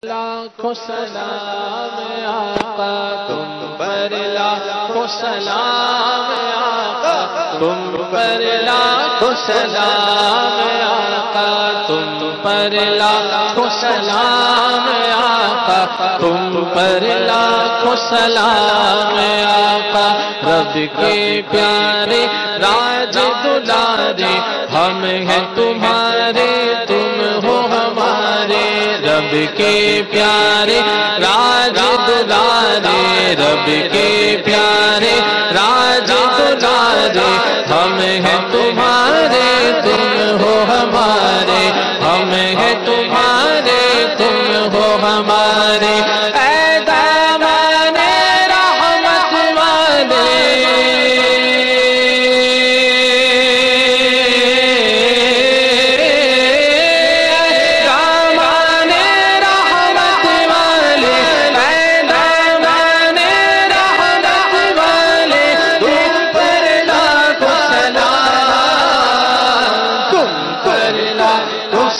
لاکھوں سلام آقا تم پر، لاکھوں سلام آقا تم پر، لاکھوں سلام آقا تم پر، لاکھوں سلام آقا تم پر، لاکھوں سلام آقا۔ رب کے پیارے راج دلارے ہم ہیں تمہارے، تم ہو ہمارے۔ رب کے پیارے راج دلارے، رب کے پیارے راج دلارے ہم ہیں تمہارے، تم ہو ہمارے۔ ہم ہیں تمہارے، تم ہو ہمارے۔ اے دامان رحمت والے،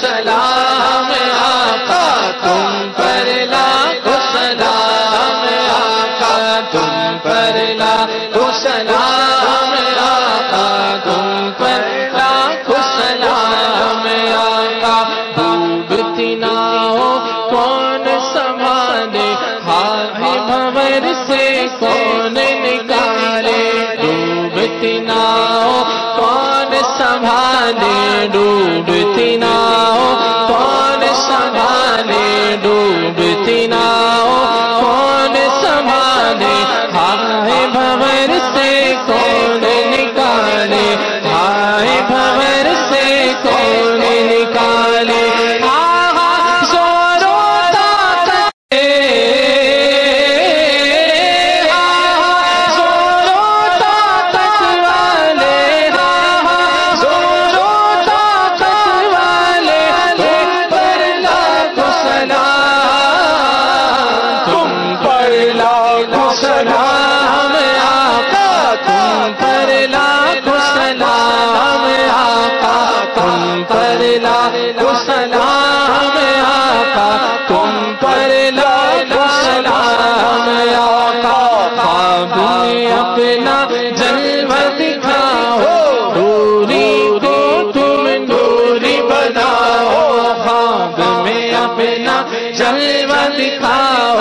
سلام آقا تم پر، لاکھوں سلام آقا تم پر، لاکھوں سلام آقا تم پر، لاکھوں سلام آقا۔ ڈوبتی ناؤ کون سنبھالے، ہائے بھنور سے کون نکالے۔ ڈوبتی ناؤ کون سنبھالے، ڈوبتی ناؤ کون سنبھالے، ڈوبتی ناؤ کون سنبھالے۔ ہائے بھنور سے کون نکالے، ہائے بھنور سے کون نکالے۔ سلام آقا تم پر، لاکھوں سلام آقا تم پر، لاکھوں سلام آقا تم پر، لاکھوں سلام آقا۔ خواب میں اپنا جلوہ دکھاؤ، نوری کو تم نوری بناؤ۔ خواب میں اپنا جلوہ دکھاؤ،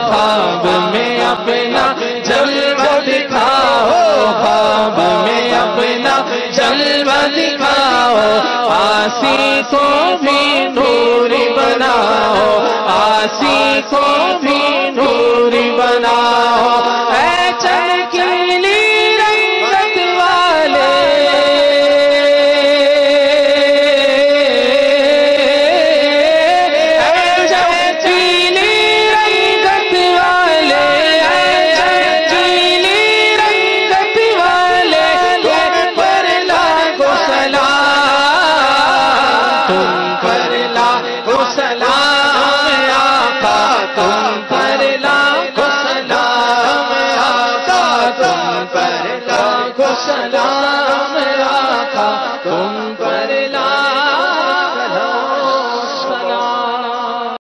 خواب میں اپنا جلوہ دکھاؤ، خواب میں اپنا جلوہ دکھاؤ۔ آسی کو بھی نوری بناؤ، آسی کو بھی نوری بناؤ۔ اے چل